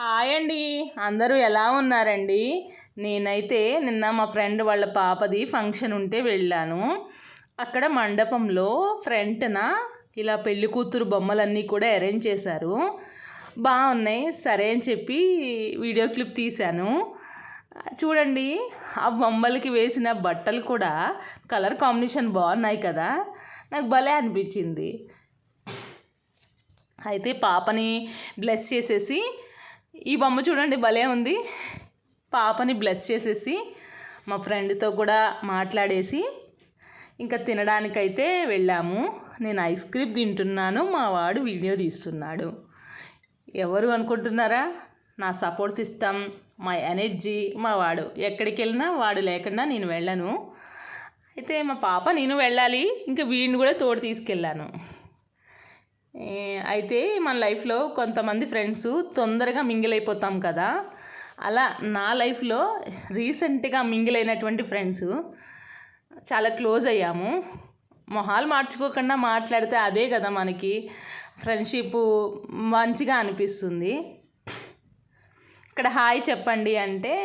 Hi అండి. అందరూ ఎలా ఉన్నారండి? నేనైతే నిన్న మా ఫ్రెండ్ వాళ్ళ పాపది ఫంక్షన్ ఉంటే వెళ్ళాను. అక్కడ మండపంలో ఫ్రంట్‌న ఇలా పెళ్లి కూతురు బొమ్మలన్నీ కూడా అరేంజ్ చేశారు. బాగున్నాయి. సరే అని చెప్పి వీడియో క్లిప్ తీశాను. చూడండి, ఆ బొమ్మలకి వేసిన బట్టలు కూడా కలర్ కాంబినేషన్ బాగున్నాయి కదా! నాకు భలే అనిపించింది. అయితే పాపని బ్లెస్ చేసేసి, ఈ బొమ్మ చూడండి భలే ఉంది. పాపని బ్లెస్ చేసేసి మా ఫ్రెండ్తో కూడా మాట్లాడేసి ఇంకా తినడానికైతే వెళ్ళాము. నేను ఐస్ క్రీమ్ తింటున్నాను, మా వాడు వీడియో తీస్తున్నాడు. ఎవరు అనుకుంటున్నారా? నా సపోర్ట్ సిస్టమ్, మా ఎనర్జీ మా వాడు. ఎక్కడికి వెళ్ళినా వాడు లేకుండా నేను వెళ్ళను. అయితే మా పాప నేను వెళ్ళాలి, ఇంకా వీడిని కూడా తోడు తీసుకెళ్ళాను. అయితే మన లైఫ్లో కొంతమంది ఫ్రెండ్స్ తొందరగా మింగిల్ అయిపోతాం కదా. అలా నా లైఫ్లో రీసెంట్గా మింగిల్ అయినటువంటి ఫ్రెండ్స్ చాలా క్లోజ్ అయ్యాము. మొహాలు మార్చుకోకుండా మాట్లాడితే అదే కదా మనకి ఫ్రెండ్షిప్ మంచిగా అనిపిస్తుంది. ఇక్కడ హాయ్ చెప్పండి అంటే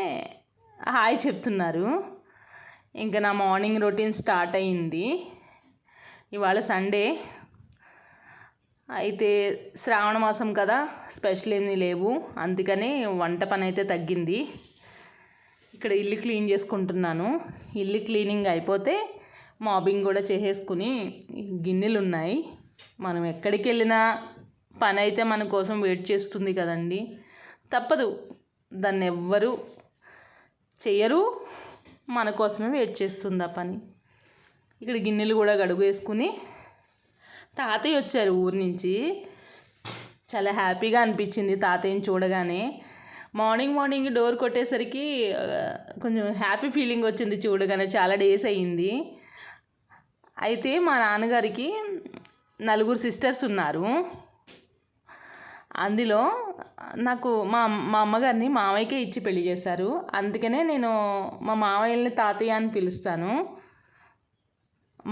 హాయ్ చెప్తున్నారు. ఇంకా నా మార్నింగ్ రొటీన్ స్టార్ట్ అయ్యింది. ఇవాళ సండే. అయితే శ్రావణ మాసం కదా, స్పెషల్ ఏమీ లేవు, అందుకని వంట పని అయితే తగ్గింది. ఇక్కడ ఇల్లు క్లీన్ చేసుకుంటున్నాను. ఇల్లు క్లీనింగ్ అయిపోతే మాబింగ్ కూడా చేసేసుకుని, గిన్నెలు ఉన్నాయి. మనం ఎక్కడికి వెళ్ళినా పని అయితే మన కోసం వెయిట్ చేస్తుంది కదండి. తప్పదు, దాన్ని ఎవ్వరు చెయ్యరు, మన కోసమే వెయిట్ చేస్తుంది ఆ పని. ఇక్కడ గిన్నెలు కూడా గడుగు వేసుకుని, తాతయ్య వచ్చారు ఊరి నుంచి. చాలా హ్యాపీగా అనిపించింది తాతయ్యని చూడగానే. మార్నింగ్ డోర్ కొట్టేసరికి కొంచెం హ్యాపీ ఫీలింగ్ వచ్చింది చూడగానే. చాలా డేస్ అయ్యింది. అయితే మా నాన్నగారికి 4 సిస్టర్స్ ఉన్నారు. అందులో నాకు మా అమ్మగారిని మామయ్యకే ఇచ్చి పెళ్లి చేశారు. అందుకనే నేను మా మామయ్యని తాతయ్య అని పిలుస్తాను.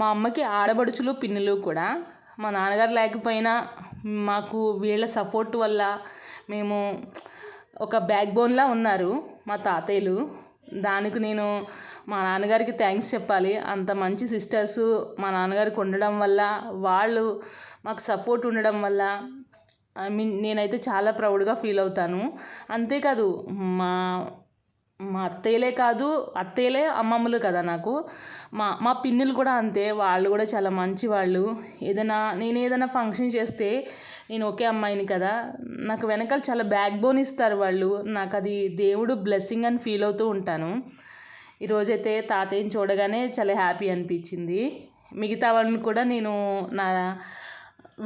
మా అమ్మకి ఆడబడుచులు పిన్నులు కూడా. మా నాన్నగారు లేకపోయినా మాకు వీళ్ళ సపోర్ట్ వల్ల మేము ఒక బ్యాక్ బోన్లా ఉన్నారు మా తాతయ్యలు. దానికి నేను మా నాన్నగారికి థ్యాంక్స్ చెప్పాలి. అంత మంచి సిస్టర్సు మా నాన్నగారికి ఉండడం వల్ల, వాళ్ళు మాకు సపోర్ట్ ఉండడం వల్ల నేనైతే చాలా ప్రౌడ్గా ఫీల్ అవుతాను. అంతేకాదు మా అత్తయ్యలే కాదు, అత్తయ్యలే అమ్మమ్మలు కదా నాకు. మా పిన్నులు కూడా అంతే. వాళ్ళు కూడా చాలా మంచి వాళ్ళు. నేను ఏదైనా ఫంక్షన్ చేస్తే, నేను ఒకే అమ్మాయిని కదా, నాకు వెనకాల చాలా బ్యాక్ బోన్ ఇస్తారు వాళ్ళు. నాకు అది దేవుడు బ్లెస్సింగ్ అని ఫీల్ అవుతూ ఉంటాను. ఈరోజైతే తాతయ్యని చూడగానే చాలా హ్యాపీ అనిపించింది. మిగతా వాళ్ళని కూడా నేను నా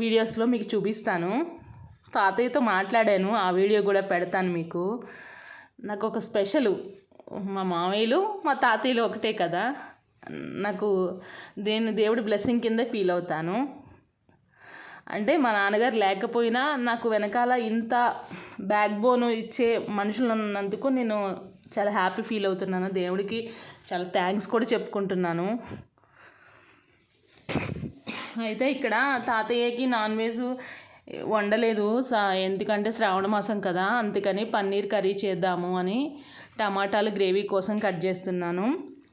వీడియోస్లో మీకు చూపిస్తాను. తాతయ్యతో మాట్లాడాను, ఆ వీడియో కూడా పెడతాను మీకు. నాకు ఒక స్పెషలు, మా మామయ్యలు మా తాతయ్యలు ఒకటే కదా. నాకు దేవుడి బ్లెస్సింగ్ కింద ఫీల్ అవుతాను. అంటే మా నాన్నగారు లేకపోయినా నాకు వెనకాల ఇంత బ్యాక్ బోన్ ఇచ్చే మనుషులు ఉన్నందుకు నేను చాలా హ్యాపీ ఫీల్ అవుతున్నాను. దేవుడికి చాలా థ్యాంక్స్ కూడా చెప్పుకుంటున్నాను. అయితే ఇక్కడ తాతయ్యకి నాన్ వెజ్ వండలేదు, ఎందుకంటే శ్రావణ మాసం కదా, అందుకని పన్నీర్ కర్రీ చేద్దాము అని టమాటాలు గ్రేవీ కోసం కట్ చేస్తున్నాను.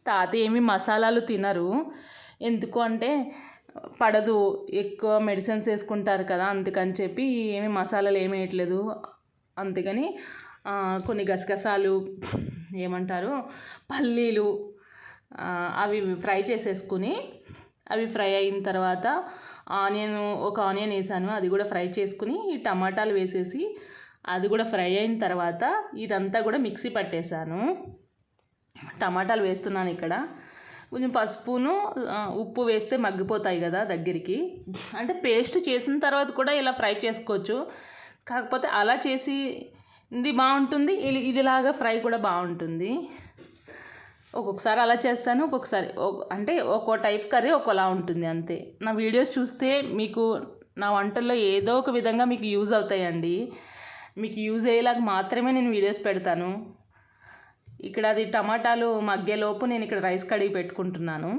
తాతయ్య ఏమి మసాలాలు తినరు, ఎందుకు అంటే పడదు, ఎక్కువ మెడిసిన్స్ వేసుకుంటారు కదా, అందుకని చెప్పి ఏమి మసాలాలు ఏమి వేయట్లేదు. అందుకని కొన్ని గసగసాలు, ఏమంటారు, పల్లీలు, అవి ఫ్రై చేసేసుకుని, అవి ఫ్రై అయిన తర్వాత ఒక ఆనియన్ వేసాను, అది కూడా ఫ్రై చేసుకుని ఈ టమాటాలు వేసేసి అది కూడా ఫ్రై అయిన తర్వాత ఇదంతా కూడా మిక్సీ పట్టేశాను. టమాటాలు వేస్తున్నాను ఇక్కడ. కొంచెం పసుపును ఉప్పు వేస్తే మగ్గిపోతాయి కదా దగ్గరికి. అంటే పేస్ట్ చేసిన తర్వాత కూడా ఇలా ఫ్రై చేసుకోవచ్చు, కాకపోతే అలా చేసి ఇది బాగుంటుంది, ఇదిలాగా ఫ్రై కూడా బాగుంటుంది. ఒక్కొక్కసారి అలా చేస్తాను, ఒక్కొక్కసారి అంటే ఒక్కో టైప్ కర్రీ ఒక్కోలా ఉంటుంది అంతే. నా వీడియోస్ చూస్తే మీకు నా వంటల్లో ఏదో ఒక విధంగా మీకు యూజ్ అవుతాయండి. మీకు యూజ్ అయ్యేలాగా మాత్రమే నేను వీడియోస్ పెడతాను. ఇక్కడ అది టమాటాలు మగ్గేలోపు నేను ఇక్కడ రైస్ కడిగి పెట్టుకుంటున్నాను.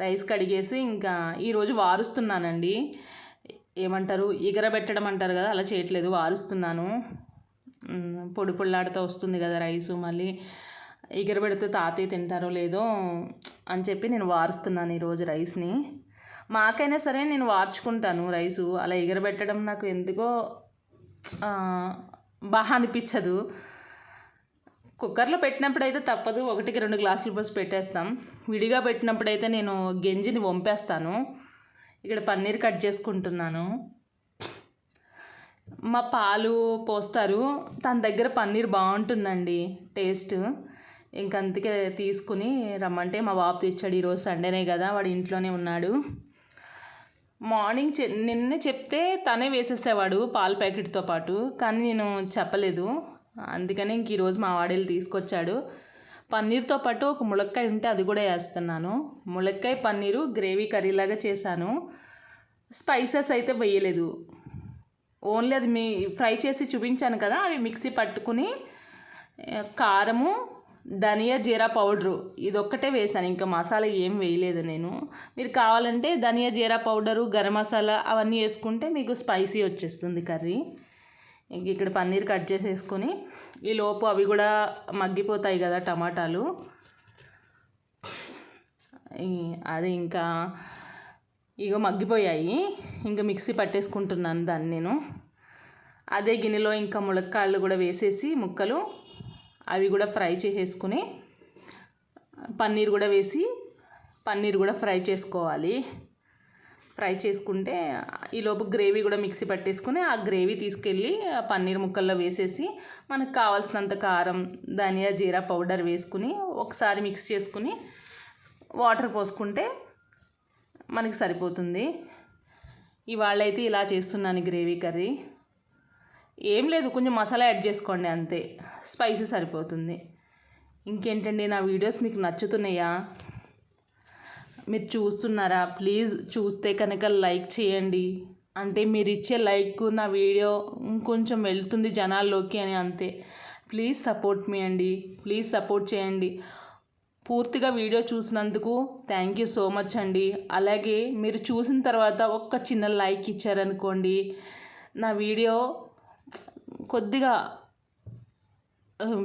రైస్ కడిగేసి ఇంకా ఈరోజు వారుస్తున్నానండి. ఏమంటారు, ఎగరబెట్టడం అంటారు కదా, అలా చేయట్లేదు, వారుస్తున్నాను. పొడి పొళ్ళాడుతూ వస్తుంది కదా రైసు. మళ్ళీ ఎగరబెడితే తాతయ్య తింటారో లేదో అని చెప్పి నేను వారుస్తున్నాను ఈరోజు రైస్ని. మాకైనా సరే నేను వార్చుకుంటాను రైసు. అలా ఎగరబెట్టడం నాకు ఎందుకో బాగా అనిపించదు. కుక్కర్లో పెట్టినప్పుడైతే తప్పదు, 1కి 2 గ్లాసులు పోసి పెట్టేస్తాం. విడిగా పెట్టినప్పుడైతే నేను గెంజిని వంపేస్తాను. ఇక్కడ పన్నీర్ కట్ చేసుకుంటున్నాను. మా పాలు పోస్తారు, తన దగ్గర పన్నీర్ బాగుంటుందండి టేస్ట్. ఇంకందుకే తీసుకుని రమ్మంటే మా బాబు తెచ్చాడు. ఈరోజు సండేనే కదా, వాడు ఇంట్లోనే ఉన్నాడు. మార్నింగ్ నిన్నే చెప్తే తనే వేసేసేవాడు పాల ప్యాకెట్తో పాటు, కానీ నేను చెప్పలేదు. అందుకని ఇంక ఈరోజు మా వాడేళ్ళు తీసుకొచ్చాడు. పన్నీర్తో పాటు ఒక ములక్కాయ ఉంటే అది కూడా వేస్తున్నాను. ములక్కాయ పన్నీరు గ్రేవీ కర్రీలాగా చేశాను. స్పైసెస్ అయితే వేయలేదు, ఓన్లీ అది ఫ్రై చేసి చూపించాను కదా, అవి మిక్సీ పట్టుకుని కారము, ధనియా జీరా పౌడరు ఇదొక్కటే వేసాను. ఇంకా మసాలా ఏం వేయలేదు నేను. మీరు కావాలంటే ధనియా జీరా పౌడరు, గరం మసాలా అవన్నీ వేసుకుంటే మీకు స్పైసీ వచ్చేస్తుంది కర్రీ. ఇంక ఇక్కడ పన్నీర్ కట్ చేసేసుకొని ఈలోపు అవి కూడా మగ్గిపోతాయి కదా టమాటాలు. అది ఇంకా ఇగో మగ్గిపోయాయి. ఇంకా మిక్సీ పట్టేసుకుంటున్నాను దాన్ని నేను. అదే గిన్నెలో ఇంకా ములక్కాయలు కూడా వేసేసి ముక్కలు అవి కూడా ఫ్రై చేసేసుకుని పన్నీర్ కూడా వేసి పన్నీర్ కూడా ఫ్రై చేసుకోవాలి. ఫ్రై చేసుకుంటే ఈలోపు గ్రేవీ కూడా మిక్సీ పట్టేసుకుని ఆ గ్రేవీ తీసుకెళ్ళి ఆ పన్నీర్ ముక్కల్లో వేసేసి మనకు కావాల్సినంత కారం, ధనియా జీరా పౌడర్ వేసుకుని ఒకసారి మిక్స్ చేసుకుని వాటర్ పోసుకుంటే మనకి సరిపోతుంది. ఇవాళ అయితే ఇలా చేస్తున్నాను గ్రేవీ కర్రీ. ఏం లేదు, కొంచెం మసాలా యాడ్ చేసుకోండి అంతే, స్పైసీ సరిపోతుంది. ఇంకేంటండి, నా వీడియోస్ మీకు నచ్చుతున్నాయా? మీరు చూస్తున్నారా? ప్లీజ్ చూస్తే కనుక లైక్ చేయండి. అంటే మీరు ఇచ్చే లైక్ నా వీడియో ఇంకొంచెం వెళ్తుంది జనాల్లోకి అని అంతే. ప్లీజ్ సపోర్ట్ మీ అండి, ప్లీజ్ సపోర్ట్ చేయండి. పూర్తిగా వీడియో చూసినందుకు థ్యాంక్ యూ సో మచ్ అండి. అలాగే మీరు చూసిన తర్వాత ఒక్క చిన్న లైక్ ఇచ్చారనుకోండి, నా వీడియో కొద్దిగా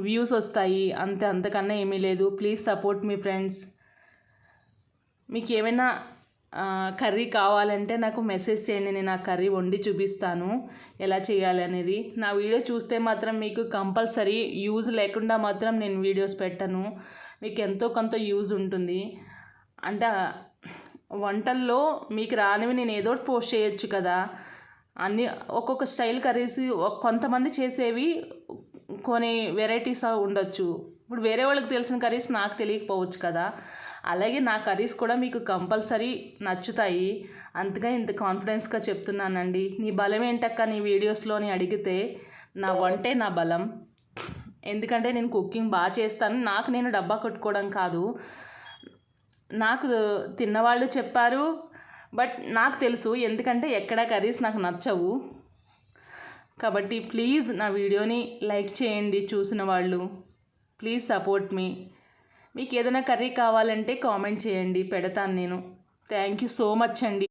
వ్యూస్ వస్తాయి అంతే, అంతకన్నా ఏమీ లేదు. Please support me friends. మీకు ఏమైనా కర్రీ కావాలంటే నాకు మెసేజ్ చేయండి, నేను ఆ కర్రీ వండి చూపిస్తాను ఎలా చేయాలి అనేది. నా వీడియో చూస్తే మాత్రం మీకు కంపల్సరీ యూజ్ లేకుండా మాత్రం నేను వీడియోస్ పెట్టను. మీకు ఎంతో కొంత యూజ్ ఉంటుంది. అంటే వంటల్లో మీకు రానివి నేను ఏదో పోస్ట్ చేయొచ్చు కదా. అన్నీ ఒక్కొక్క స్టైల్ కర్రీస్ కొంతమంది చేసేవి కొన్ని వెరైటీస్ ఉండొచ్చు. ఇప్పుడు వేరే వాళ్ళకి తెలిసిన కర్రీస్ నాకు తెలియకపోవచ్చు కదా. అలాగే నా కర్రీస్ కూడా మీకు కంపల్సరీ నచ్చుతాయి. అందుకని ఇంత కాన్ఫిడెన్స్గా చెప్తున్నానండి. నీ బలం ఏంటక్క నీ వీడియోస్లోని అడిగితే నా వంటే నా బలం. ఎందుకంటే నేను కుకింగ్ బాగా చేస్తాను. నాకు నేను డబ్బా కొట్టుకోవడం కాదు, నాకు తిన్నవాళ్ళు చెప్పారు. బట్ నాకు తెలుసు, ఎందుకంటే ఎక్కడ కర్రీస్ నాకు నచ్చవు. కాబట్టి ప్లీజ్ నా వీడియోని లైక్ చేయండి చూసిన వాళ్ళు. ప్లీజ్ సపోర్ట్ మీ. మీకు ఏదైనా కర్రీ కావాలంటే కామెంట్ చేయండి, పెడతాను నేను. థ్యాంక్ యూ సో మచ్ అండి.